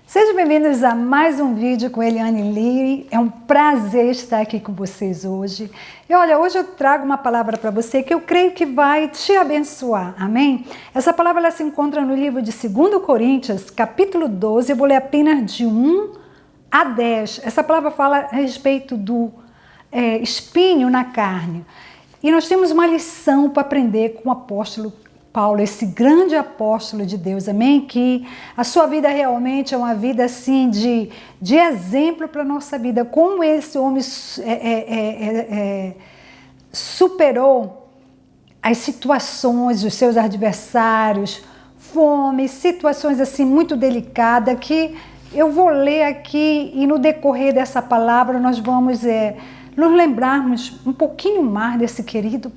Sejam bem-vindos a mais um vídeo com Eliane Liri. É um prazer estar aqui com vocês hoje. E olha, hoje eu trago uma palavra para você que eu creio que vai te abençoar, amém? Essa palavra ela se encontra no livro de 2 Coríntios, capítulo 12, eu vou ler apenas de 1 a 10. Essa palavra fala a respeito do espinho na carne. E nós temos uma lição para aprender com o apóstolo Paulo, esse grande apóstolo de Deus, amém? Que a sua vida realmente é uma vida assim de exemplo para a nossa vida. Como esse homem superou as situações dos seus adversários, fome, situações assim muito delicadas que eu vou ler aqui e no decorrer dessa palavra nós vamos nos lembrarmos um pouquinho mais desse querido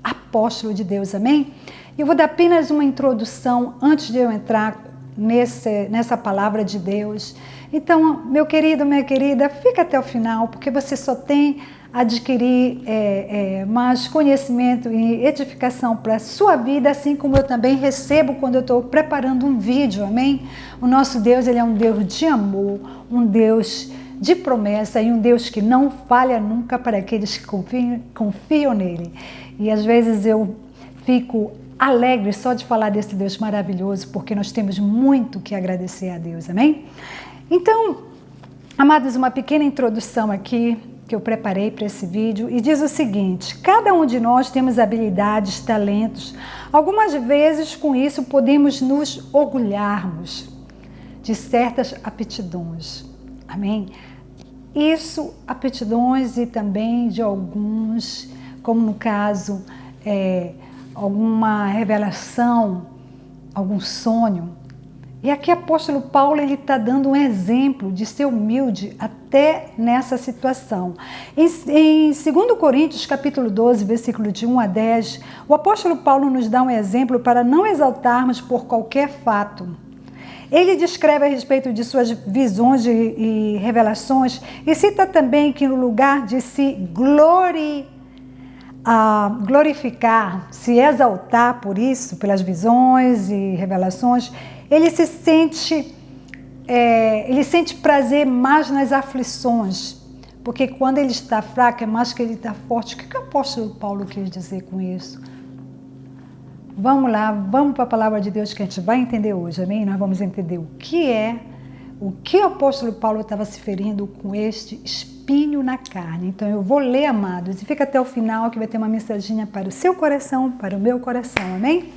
apóstolo de Deus, amém? Eu vou dar apenas uma introdução antes de eu entrar nessa palavra de Deus. Então, meu querido, minha querida, fica até o final, porque você só tem a adquirir mais conhecimento e edificação para a sua vida, assim como eu também recebo quando eu estou preparando um vídeo, amém? O nosso Deus, ele é um Deus de amor, um Deus de promessa e um Deus que não falha nunca para aqueles que confiam nele. E às vezes eu fico alegre só de falar desse Deus maravilhoso, porque nós temos muito que agradecer a Deus, amém? Então, amados, uma pequena introdução aqui que eu preparei para esse vídeo e diz o seguinte: cada um de nós temos habilidades, talentos. Algumas vezes com isso podemos nos orgulharmos de certas aptidões, amém? Isso, aptidões e também de alguns, como no caso, alguma revelação, algum sonho. E aqui o apóstolo Paulo ele está dando um exemplo de ser humilde até nessa situação. Em 2 Coríntios, capítulo 12, versículo de 1 a 10, o apóstolo Paulo nos dá um exemplo para não exaltarmos por qualquer fato. Ele descreve a respeito de suas visões e revelações e cita também que no lugar de se glorificar, se exaltar por isso, pelas visões e revelações, ele sente prazer mais nas aflições, porque quando ele está fraco é mais que ele está forte. O que o apóstolo Paulo quis dizer com isso? Vamos lá, vamos para a palavra de Deus que a gente vai entender hoje, amém? Nós vamos entender o que o apóstolo Paulo estava se ferindo com este espinho na carne. Então eu vou ler, amados, e fica até o final que vai ter uma mensaginha para o seu coração, para o meu coração, amém?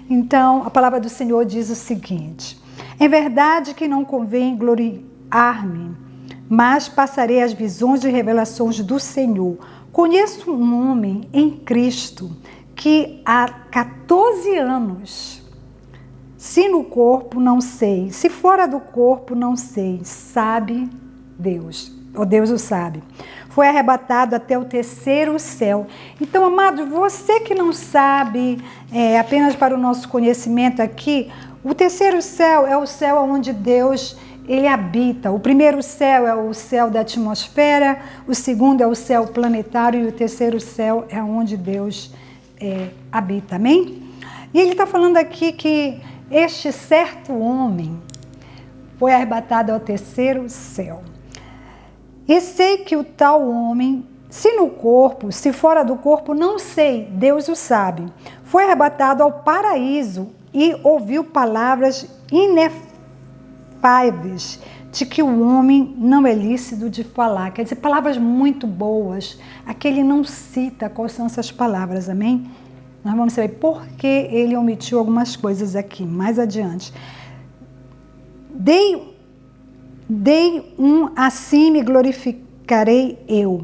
Então a palavra do Senhor diz o seguinte: é verdade que não convém gloriar-me, mas passarei as visões e revelações do Senhor. Conheço um homem em Cristo que há 14 anos, se no corpo não sei, se fora do corpo não sei, sabe Deus, ou Deus o sabe. Foi arrebatado até o 3º céu. Então, amados, você que não sabe, apenas para o nosso conhecimento aqui, o 3º céu é o céu onde Deus ele habita. O 1º céu é o céu da atmosfera, o 2º é o céu planetário e o 3º céu é onde Deus habita, amém? E ele está falando aqui que este certo homem foi arrebatado ao 3º céu. E sei que o tal homem, se no corpo, se fora do corpo, não sei, Deus o sabe. Foi arrebatado ao paraíso e ouviu palavras inefáveis de que o homem não é lícito de falar. Quer dizer, palavras muito boas. Aqui ele não cita quais são essas palavras, amém? Nós vamos saber por que ele omitiu algumas coisas aqui, mais adiante. Dei assim me glorificarei eu,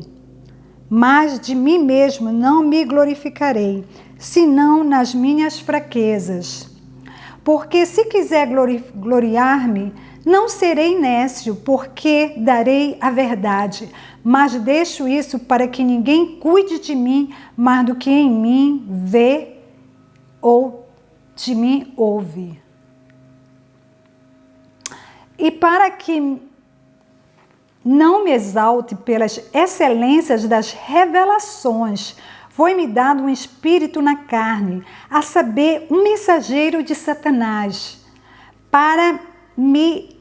mas de mim mesmo não me glorificarei, senão nas minhas fraquezas. Porque se quiser gloriar-me, não serei nécio, porque darei a verdade, mas deixo isso para que ninguém cuide de mim mais do que em mim vê ou de mim ouve. E para que não me exalte pelas excelências das revelações, foi-me dado um espírito na carne, a saber, um mensageiro de Satanás, para me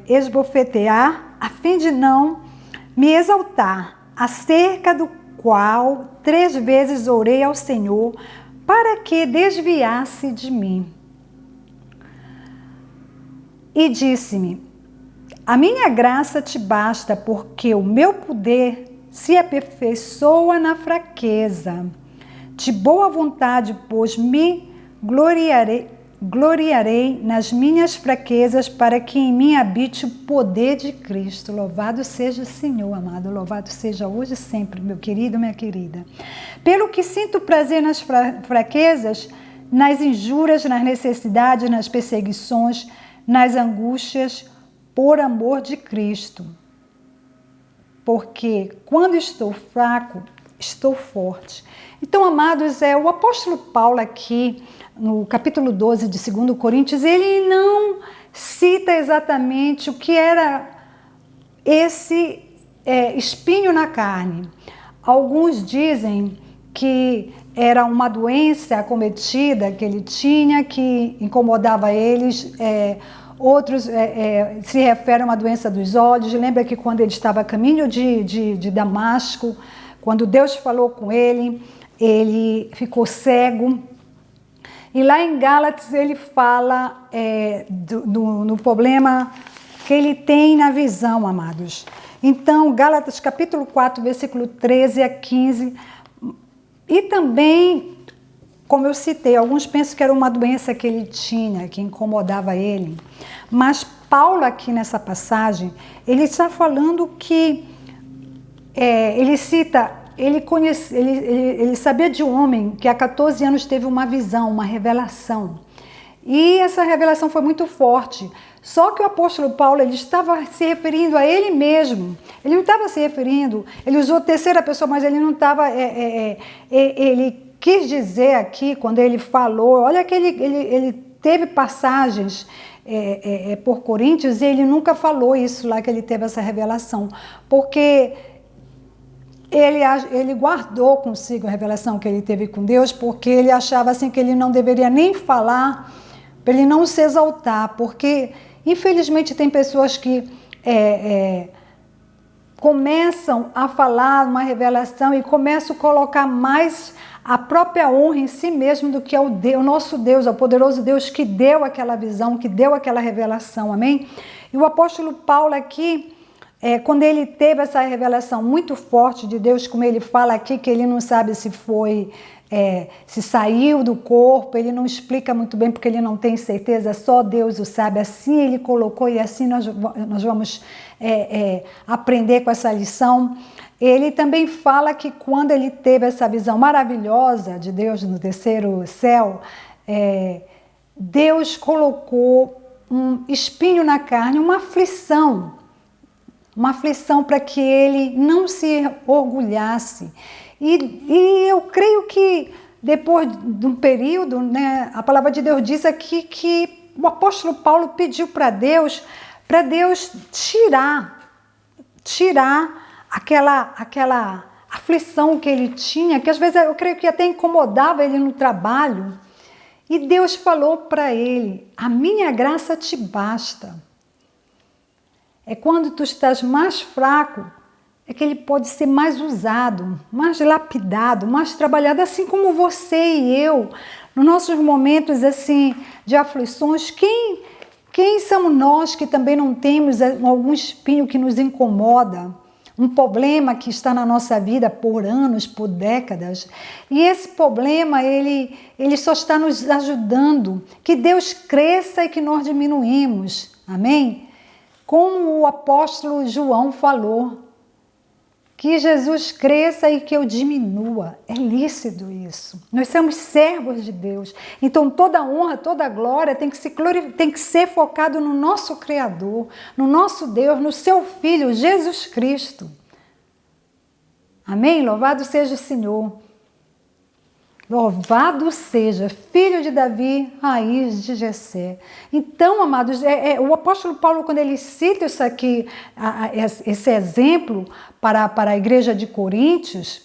esbofetear, a fim de não me exaltar, acerca do qual 3 vezes orei ao Senhor, para que desviasse de mim. E disse-me: a minha graça te basta, porque o meu poder se aperfeiçoa na fraqueza. De boa vontade, pois, me gloriarei nas minhas fraquezas, para que em mim habite o poder de Cristo. Louvado seja o Senhor, amado. Louvado seja hoje e sempre, meu querido, minha querida. Pelo que sinto prazer nas fraquezas, nas injúrias, nas necessidades, nas perseguições, nas angústias, por amor de Cristo. Porque quando estou fraco, estou forte. Então, amados, o apóstolo Paulo aqui, no capítulo 12 de 2 Coríntios, ele não cita exatamente o que era esse espinho na carne. Alguns dizem que era uma doença acometida que ele tinha, que incomodava eles. Outros se referem a uma doença dos olhos. Lembra que quando ele estava a caminho de Damasco, quando Deus falou com ele, ele ficou cego. E lá em Gálatas ele fala no problema que ele tem na visão, amados. Então, Gálatas capítulo 4, versículo 13 a 15. E também, como eu citei, alguns pensam que era uma doença que ele tinha, que incomodava ele. Mas Paulo aqui nessa passagem, ele está falando que ele cita, ele sabia de um homem que há 14 anos teve uma visão, uma revelação. E essa revelação foi muito forte. Só que o apóstolo Paulo, ele estava se referindo a ele mesmo. Ele não estava se referindo, ele usou terceira pessoa, mas ele não estava... ele quis dizer aqui, quando ele falou, olha que ele teve passagens por Coríntios e ele nunca falou isso lá, que ele teve essa revelação. Porque ele guardou consigo a revelação que ele teve com Deus, porque ele achava assim que ele não deveria nem falar, para ele não se exaltar, porque infelizmente tem pessoas que começam a falar uma revelação e começam a colocar mais a própria honra em si mesmo do que o nosso Deus, o poderoso Deus que deu aquela visão, que deu aquela revelação, amém? E o apóstolo Paulo aqui, quando ele teve essa revelação muito forte de Deus, como ele fala aqui, que ele não sabe se foi, se saiu do corpo, ele não explica muito bem porque ele não tem certeza, só Deus o sabe, assim ele colocou e assim nós vamos aprender com essa lição. Ele também fala que quando ele teve essa visão maravilhosa de Deus no terceiro céu, Deus colocou um espinho na carne, uma aflição para que ele não se orgulhasse. E eu creio que depois de um período, né, a palavra de Deus diz aqui que o apóstolo Paulo pediu para Deus tirar aquela aflição que ele tinha, que às vezes eu creio que até incomodava ele no trabalho. E Deus falou para ele: a minha graça te basta. É quando tu estás mais fraco, é que ele pode ser mais usado, mais lapidado, mais trabalhado, assim como você e eu, nos nossos momentos assim de aflições. Quem somos nós que também não temos algum espinho que nos incomoda, um problema que está na nossa vida por anos, por décadas, e esse problema ele só está nos ajudando, que Deus cresça e que nós diminuímos, amém? Como o apóstolo João falou, que Jesus cresça e que eu diminua. É lícito isso. Nós somos servos de Deus. Então toda honra, toda glória tem que ser focado no nosso Criador, no nosso Deus, no seu Filho, Jesus Cristo. Amém? Louvado seja o Senhor. Louvado seja, filho de Davi, raiz de Jessé. Então, amados, o apóstolo Paulo, quando ele cita isso aqui, esse exemplo para a igreja de Coríntios,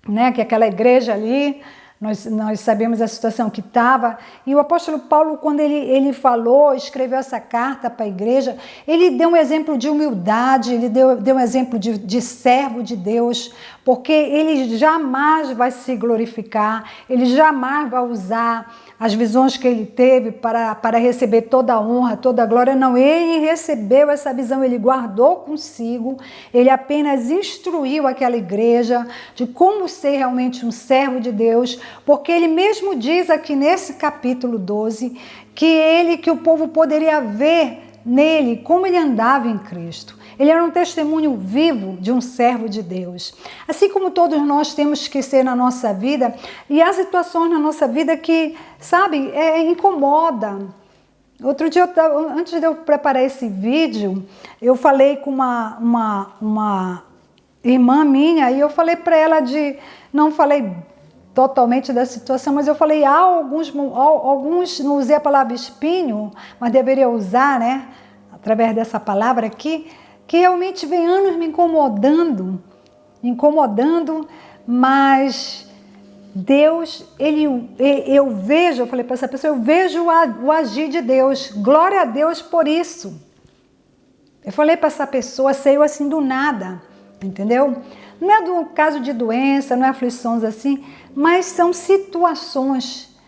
né, que é aquela igreja ali nós sabemos a situação que estava, e o apóstolo Paulo, quando ele falou, escreveu essa carta para a igreja, ele deu um exemplo de humildade, ele deu um exemplo de servo de Deus, porque ele jamais vai se glorificar, ele jamais vai usar as visões que ele teve para receber toda a honra, toda a glória. Não, ele recebeu essa visão, ele guardou consigo, ele apenas instruiu aquela igreja de como ser realmente um servo de Deus, porque ele mesmo diz aqui nesse capítulo 12 que o povo poderia ver nele como ele andava em Cristo. Ele era um testemunho vivo de um servo de Deus. Assim como todos nós temos que ser na nossa vida, e há situações na nossa vida que, sabe, incomoda. Outro dia, antes de eu preparar esse vídeo, eu falei com uma irmã minha, e eu falei para ela não falei totalmente da situação, mas eu falei, alguns, não usei a palavra espinho, mas deveria usar, né, através dessa palavra aqui, que realmente vem anos me incomodando, mas Deus, eu vejo, eu falei para essa pessoa, eu vejo o agir de Deus, glória a Deus por isso. Eu falei para essa pessoa, saiu assim do nada, entendeu? Não é do caso de doença, não é aflições assim, mas são situações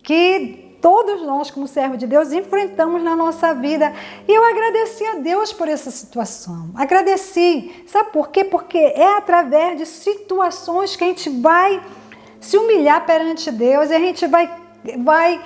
que todos nós, como servos de Deus, enfrentamos na nossa vida. E eu agradeci a Deus por essa situação. Agradeci. Sabe por quê? Porque é através de situações que a gente vai se humilhar perante Deus e a gente vai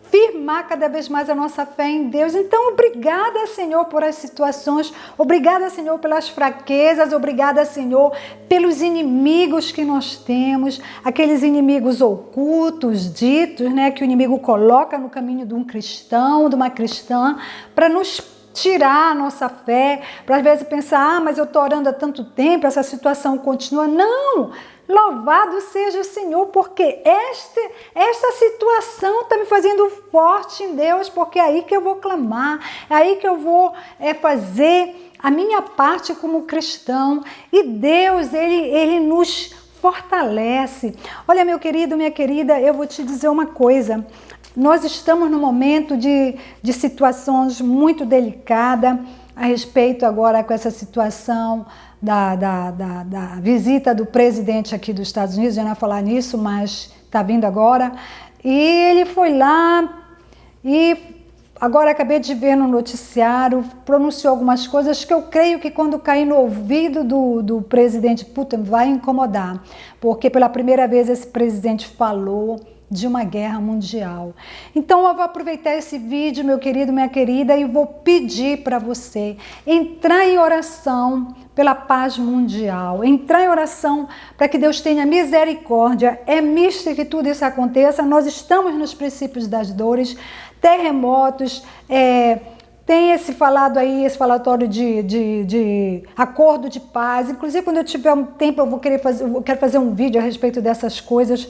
firmar cada vez mais a nossa fé em Deus. Então, obrigada, Senhor, por as situações. Obrigada, Senhor, pelas fraquezas. Obrigada, Senhor, pelos inimigos que nós temos. Aqueles inimigos ocultos, ditos, né, que o inimigo coloca no caminho de um cristão, de uma cristã, para nos tirar a nossa fé, para às vezes pensar, mas eu estou orando há tanto tempo, essa situação continua. Não! Louvado seja o Senhor, porque esta situação está me fazendo forte em Deus, porque é aí que eu vou clamar, é aí que eu vou fazer a minha parte como cristão. E Deus, Ele nos fortalece. Olha, meu querido, minha querida, eu vou te dizer uma coisa. Nós estamos num momento de situações muito delicadas a respeito agora com essa situação da visita do presidente aqui dos Estados Unidos. Já não ia falar nisso, mas está vindo agora. E ele foi lá e agora acabei de ver no noticiário, pronunciou algumas coisas que eu creio que quando cair no ouvido do presidente Putin vai incomodar, porque pela primeira vez esse presidente falou de uma guerra mundial. Então eu vou aproveitar esse vídeo, meu querido, minha querida, e vou pedir para você entrar em oração pela paz mundial, entrar em oração para que Deus tenha misericórdia. É misto que tudo isso aconteça. Nós estamos nos princípios das dores, terremotos, tem esse falatório de acordo de paz. Inclusive, quando eu tiver um tempo, eu quero fazer um vídeo a respeito dessas coisas.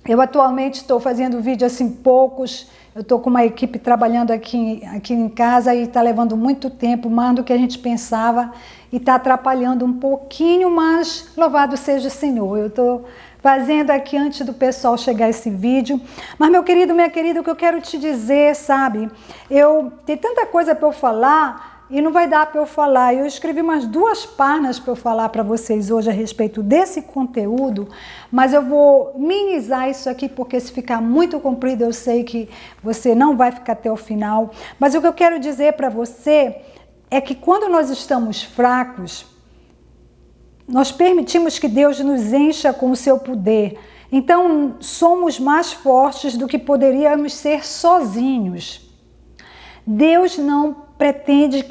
Eu atualmente estou fazendo vídeo assim poucos, eu estou com uma equipe trabalhando aqui em casa e está levando muito tempo, mais do que a gente pensava, e está atrapalhando um pouquinho, mas louvado seja o Senhor. Eu estou fazendo aqui antes do pessoal chegar esse vídeo. Mas, meu querido, minha querida, o que eu quero te dizer, sabe, tem tanta coisa para eu falar, e não vai dar para eu falar. Eu escrevi umas 2 páginas para eu falar para vocês hoje a respeito desse conteúdo, mas eu vou minimizar isso aqui, porque se ficar muito comprido, eu sei que você não vai ficar até o final. Mas o que eu quero dizer para você é que quando nós estamos fracos, nós permitimos que Deus nos encha com o seu poder. Então, somos mais fortes do que poderíamos ser sozinhos. Deus não pretende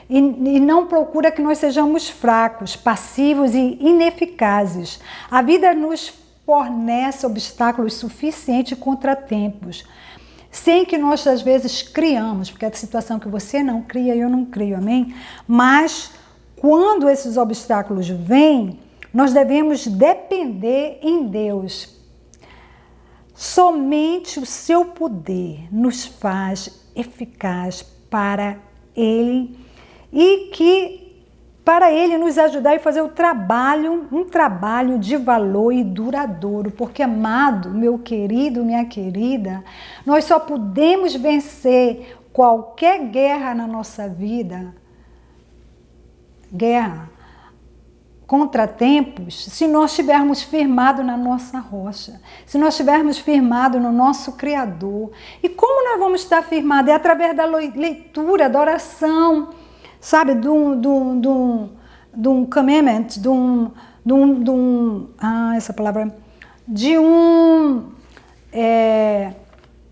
e não procura que nós sejamos fracos, passivos e ineficazes. A vida nos fornece obstáculos suficientes e contratempos, sem que nós às vezes criamos, porque é a situação que você não cria e eu não crio, amém? Mas quando esses obstáculos vêm, nós devemos depender em Deus. Somente o seu poder nos faz eficaz para Ele, e que para Ele nos ajudar e fazer um trabalho de valor e duradouro. Porque, amado, meu querido, minha querida, nós só podemos vencer qualquer guerra na nossa vida, guerra, contratempos, se nós estivermos firmados na nossa rocha, se nós estivermos firmados no nosso Criador. E como nós vamos estar firmados? É através da leitura, da oração, sabe, de um commandment,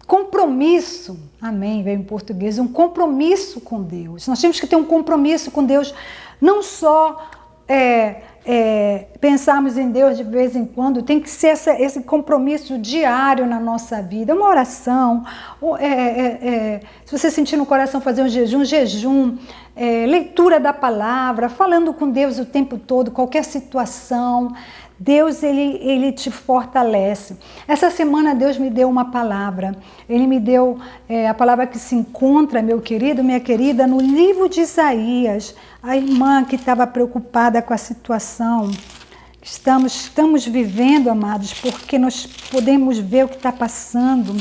compromisso, amém, veio em português, um compromisso com Deus. Nós temos que ter um compromisso com Deus, não só pensarmos em Deus de vez em quando, tem que ser esse compromisso diário na nossa vida, uma oração, se você sentir no coração fazer um jejum, leitura da palavra, falando com Deus o tempo todo, qualquer situação. Deus, ele te fortalece. Essa semana Deus me deu uma palavra. Ele me deu a palavra que se encontra, meu querido, minha querida, no livro de Isaías. A irmã que estava preocupada com a situação que estamos vivendo, amados, porque nós podemos ver o que está passando.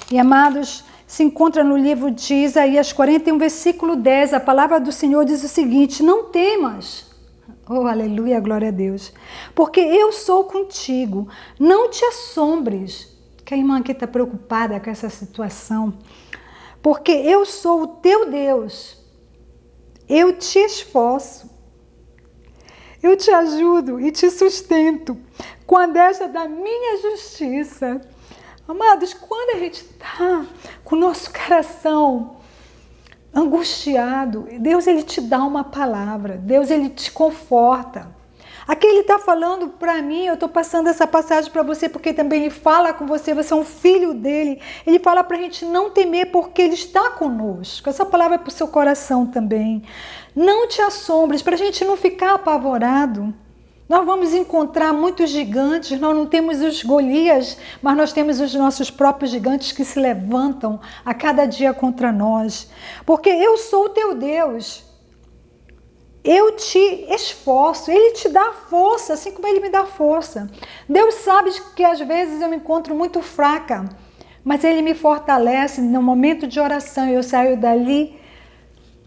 E, amados, se encontra no livro de Isaías 41, versículo 10. A palavra do Senhor diz o seguinte: não temas. Oh, aleluia, glória a Deus. Porque eu sou contigo. Não te assombres. Que a irmã aqui está preocupada com essa situação. Porque eu sou o teu Deus. Eu te esforço. Eu te ajudo e te sustento com a destra da minha justiça. Amados, quando a gente está com o nosso coração angustiado, Deus, ele te dá uma palavra, Deus, ele te conforta. Aqui ele está falando para mim, eu estou passando essa passagem para você, porque também ele fala com você, você é um filho dele, ele fala para a gente não temer, porque ele está conosco. Essa palavra é para o seu coração também. Não te assombres, para a gente não ficar apavorado. Nós vamos encontrar muitos gigantes, nós não temos os Golias, mas nós temos os nossos próprios gigantes que se levantam a cada dia contra nós. Porque eu sou o teu Deus, eu te esforço, Ele te dá força, assim como Ele me dá força. Deus sabe que às vezes eu me encontro muito fraca, mas Ele me fortalece no momento de oração e eu saio dali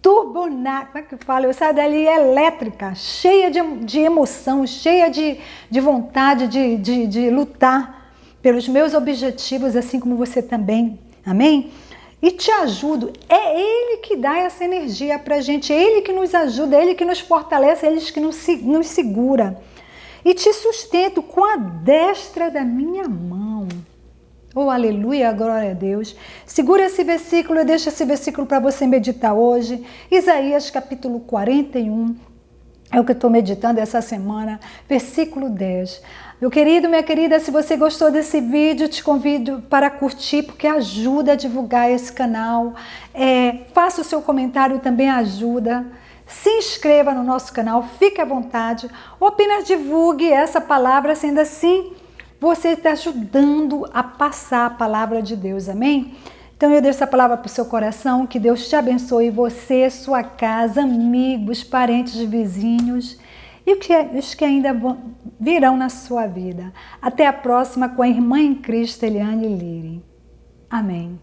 turbonada, como é que eu falo? Eu saio dali elétrica, cheia de emoção, cheia de vontade de lutar pelos meus objetivos, assim como você também, amém? E te ajudo, é Ele que dá essa energia pra gente, é Ele que nos ajuda, é Ele que nos fortalece, é Ele que nos segura. E te sustento com a destra da minha mão. Oh, aleluia, glória a Deus. Segura esse versículo, eu deixo esse versículo para você meditar hoje. Isaías capítulo 41, é o que eu estou meditando essa semana, versículo 10. Meu querido, minha querida, se você gostou desse vídeo, te convido para curtir, porque ajuda a divulgar esse canal. Faça o seu comentário, também ajuda. Se inscreva no nosso canal, fique à vontade, ou apenas divulgue essa palavra, sendo assim, você está ajudando a passar a palavra de Deus, amém? Então eu deixo essa palavra para o seu coração, que Deus te abençoe, você, sua casa, amigos, parentes, vizinhos e os que ainda virão na sua vida. Até a próxima com a irmã em Cristo, Eliane Liri. Amém.